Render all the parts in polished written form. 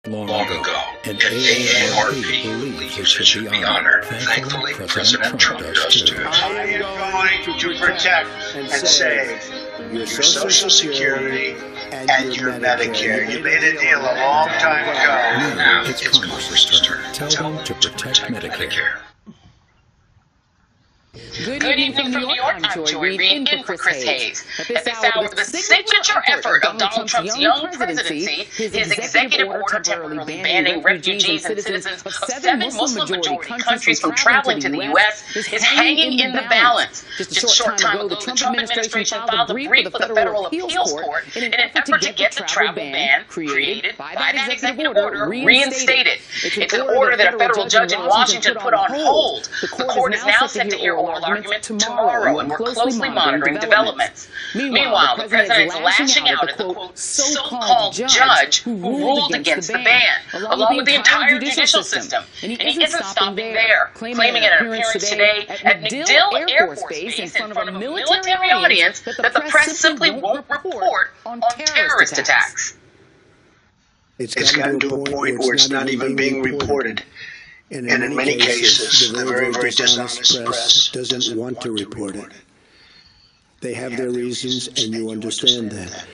Long ago, an AARP believes it should be honored. Thankfully, President Trump does too. I am going to protect and save your Social Security and your Medicare. You made a deal a long time ago. Now it's Congress's turn. Tell them to protect Medicare. Good evening from New York. I'm Joy Reid in for Chris Hayes. At this hour, the signature effort of Donald Trump's young presidency, his executive order temporarily banning refugees and citizens of 7 Muslim-majority countries from traveling to the U.S. is hanging in the balance. Just a short time ago, the Trump administration filed a brief with the Federal Appeals Court in an effort to get the travel ban created by that executive order reinstated. It's an order that a federal judge in Washington put on hold. The court is now set to hear oral argument tomorrow, and we're closely monitoring developments. Meanwhile, the president is lashing out at the, quote, so-called judge who ruled against the ban, along with the entire judicial system. And he isn't stopping there, claiming in an appearance today at MacDill Air Force Base in front of a military audience that the press simply won't report on terrorist attacks. It's gotten to a point where it's not even being reported. And in many cases, the very, very dishonest press doesn't want to report it. They have their reasons, and you understand that.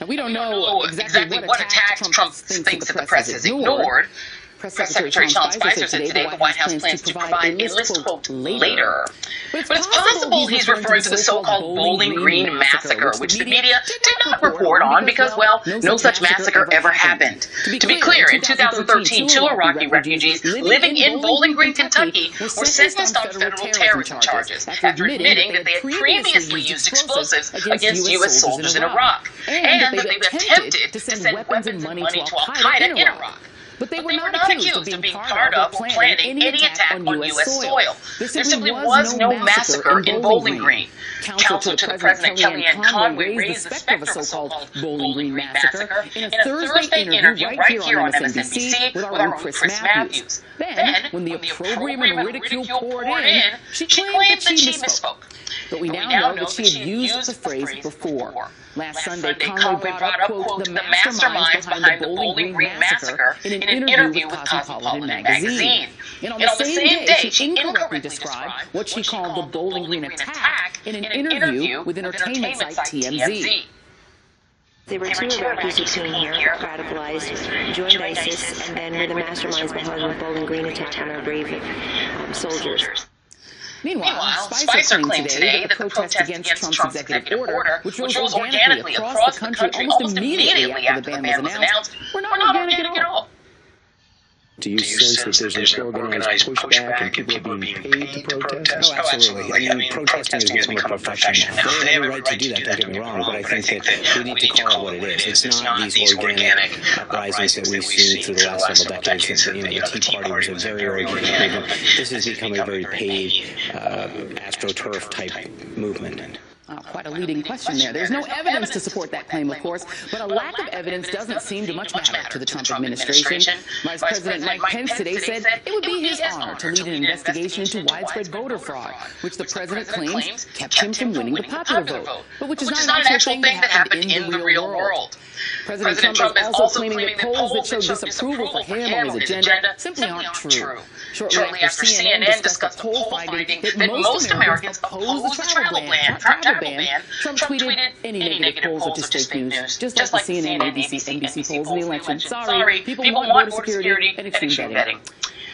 Now, we don't know exactly what attacks Trump thinks that the press has ignored. Press Secretary Sean Spicer said today the White House plans to provide a list, quote, later. But it's possible he's referring to the so-called Bowling Green massacre, which the media did not report on because, well, no such massacre ever happened. To be clear, in 2013, 2 Iraqi refugees living in Bowling Green, Kentucky, were sentenced on federal terrorism charges after admitting that they had previously used explosives against U.S. soldiers in Iraq, and that they attempted to send weapons and money to al-Qaeda in Iraq. But they were not accused of being part of or planning any attack on U.S. soil. There simply was no massacre in Bowling Green. Counsel to the President Kellyanne Conway raised the specter of the so-called Bowling Green massacre in a Thursday interview right here on MSNBC with our own Chris Matthews. Then, when the opprobrium and ridicule poured in, she claimed that she misspoke. But we now know that she had used the phrase before. Last Sunday, Conway brought up, quote, the masterminds behind the Bowling Green massacre in an interview with Cosmopolitan magazine. And on the same day, she incorrectly described what she called the Bowling Green attack in an interview with entertainment site TMZ. There were 2 Iraqis who came here, radicalized, joined ISIS, and then were the masterminds behind the Bowling Green attack on our brave soldiers. Meanwhile, Spicer claimed today that the protest against Trump's executive order, which rose organically across the country almost immediately after the ban was announced, were not organic at all. Do you sense that there's an organized pushback and people are being paid to protest? Oh, absolutely. I mean, protesting has become a profession now. They have a right to do that, don't get me wrong, but I think that we need to call it what it is. It's not these organic uprisings that we've seen through the last several decades. The Tea Party was a very organic movement. This has become a very paid, AstroTurf type movement. Quite a leading question there. There's no evidence to support that claim, of course, but a lack of evidence doesn't seem to much matter to the Trump administration. Vice President Mike Pence today said it would be his honor to lead an investigation into widespread voter fraud, which the president claims kept him from winning the popular vote, but which is not an actual thing that happened in the real world. President Trump is also claiming that polls that show disapproval for him or his agenda simply aren't true. Shortly after CNN discussed a poll finding that most Americans oppose the travel ban, Trump tweeted, any negative polls are just fake news, just like the CNN, ABC, NBC polls in the election. Sorry, people want border security and extreme betting.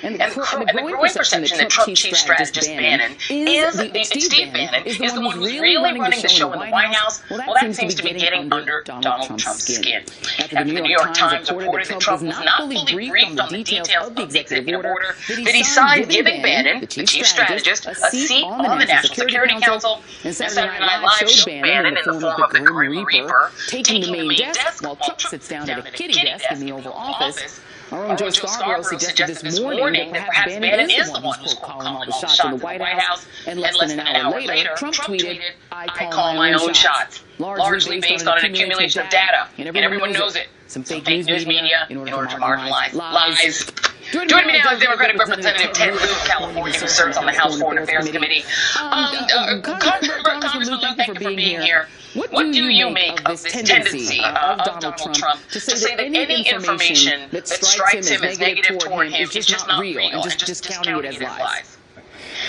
And the growing perception that Trump chief strategist Bannon Steve Bannon is the one who's really running the show in the White House. Well, that seems to be getting under Donald Trump's skin. After the New York Times reported that Trump was not fully briefed on the details of the executive order that he signed giving Bannon, the chief strategist, a seat on the National Security Council, and Saturday Night Live showed Bannon in the form of the Grim Reaper taking the main desk while Trump sits down at a kiddie desk in the Oval Office. Our own Joe Scarborough suggested this morning that perhaps Bannon is the one who's calling all the shots in the White House, and less than an hour later, Trump tweeted, I call my own shots, largely based on an accumulation of data, and everyone knows it. Some fake news media in order to marginalize lies. Joining me now is Democratic Representative Ted Lieu of California, who serves on the House Foreign Affairs Committee. Congressman Lieu, thank you for being here. What do you make of this tendency of Donald Trump to say that any information that strikes him as negative toward him is just not real and just discounting it as lies?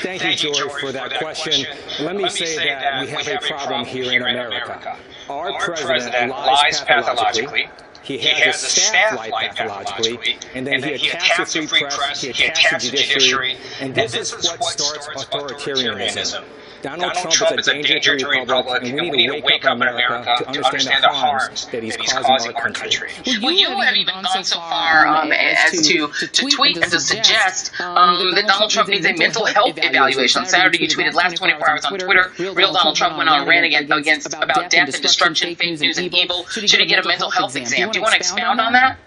Thank you, George, for that question. Let me say that we have a problem here in America. Our president lies pathologically. He has a staff lie pathologically, and then he attacks the free press, he attacks the judiciary, and this is what starts authoritarianism. Donald Trump is a danger to the republic, and we need to wake up in America to understand the harms that he's causing our country. Well, you have even gone so far as to tweet and to suggest that Donald Trump needs a mental health evaluation. On Saturday, you tweeted, last 24 hours on Twitter, real Donald Trump went on a rant about death and destruction, fake news, and evil. Should he get a mental health exam? Do you want to expound on that?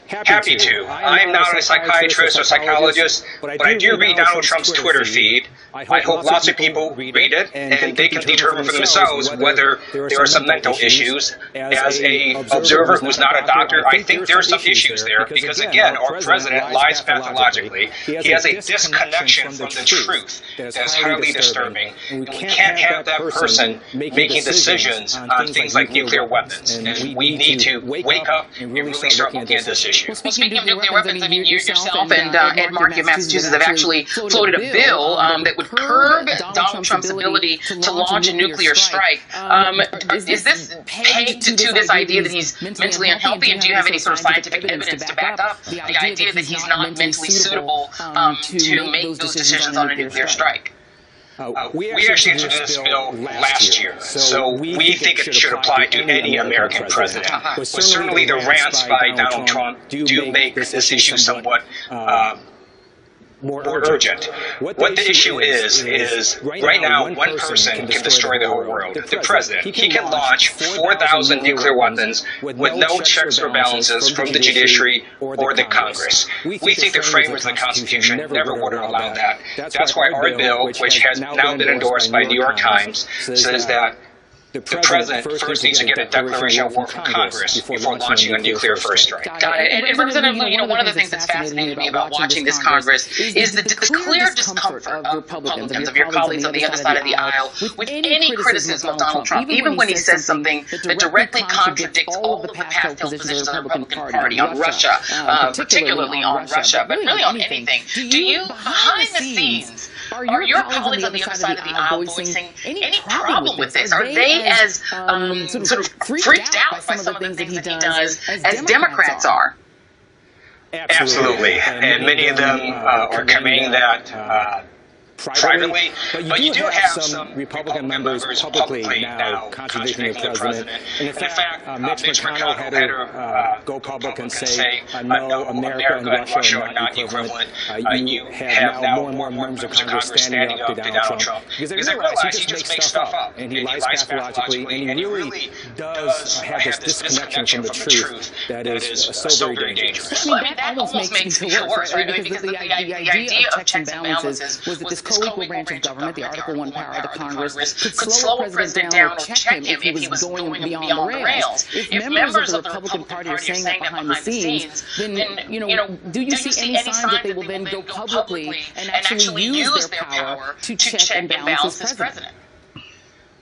Happy to. I am not a psychiatrist or psychologist, but I do read Donald Trump's Twitter feed. I hope lots of people read it, and they can determine for themselves whether there are some mental issues. As an observer who's not a doctor, I think there are some issues there, because again, our president lies pathologically. He has a disconnection from the truth that is highly disturbing, and we can't have that person making decisions on things like nuclear weapons. And we need to wake up and really start looking at this issue. Well, speaking of nuclear weapons, I mean, yourself and Ed Markey of Massachusetts have actually floated a bill that would curb Donald Trump's ability to launch a nuclear strike. Is this pegged to this idea that he's mentally unhealthy, and do you have any sort of scientific evidence to back up the idea that he's not mentally suitable to make those decisions on a nuclear strike? We actually introduced this bill last year, so we think it should apply to any American president. But certainly the rants by Donald Trump do make this issue somewhat more urgent. What the issue is right now one person can destroy the whole world. The president. He can launch 4,000 nuclear weapons with no checks or balances from the judiciary or the Congress. We think the framers of the Constitution never would have allowed that. That's why our bill, which has now been endorsed by New York Times, says that the president first needs to get a declaration of war from Congress before launching a nuclear first strike. Got it. And Representative Lieu, one of the things that's fascinated me about watching this Congress is the clear discomfort of Republicans, of your colleagues on the other side of the aisle, with any criticism of Donald Trump, even when he says something that directly contradicts all of the past held positions of the Republican Party on Russia, particularly on Russia, but really on anything. Do you, behind the scenes, are your colleagues on the other side of the aisle voicing any problem with this? Are they as sort of freaked out by some of the things that he does as Democrats are? Absolutely. And many of them are conveying that privately, but you do have some Republican members publicly now contradicting the president. And in fact, Mitch McConnell had to go public and say, no, America and Russia are not equivalent. You have now more and more members of Congress standing up to Donald Trump. Because they realize he just makes stuff up, and he lies pathologically, and he really does have this disconnection from the truth that is so very dangerous. Well, I mean, that almost makes me feel worse, right? Because the idea of checks and balances was that this co-equal branch of government, the Article I power of the Congress, could slow a president down or check him if he was going beyond the rails. If members of the Republican Party are saying that behind the scenes, then, do you see any sign that they will then go publicly and actually use their power to check and balance this president?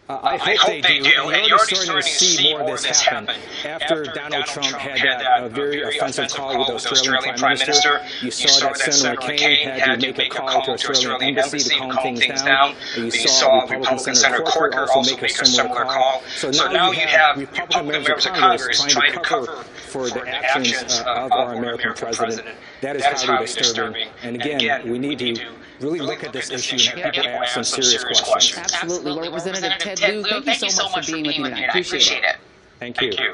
I hope they do, and you're already starting to see more of this happen. After Donald Trump had that very offensive call with the Australian Prime Minister, you saw that Senator McCain had to make a call to Australian embassy to calm things down. You saw Republican Senator Corker also make a similar call. So now you have Republican members of Congress trying to cover for the actions of our American president. That is highly disturbing. And again, we need to really look at this issue and have people ask some serious questions. Absolutely. Well, Representative Ted Lieu, thank you so much for being with me tonight. I appreciate it. Thank you.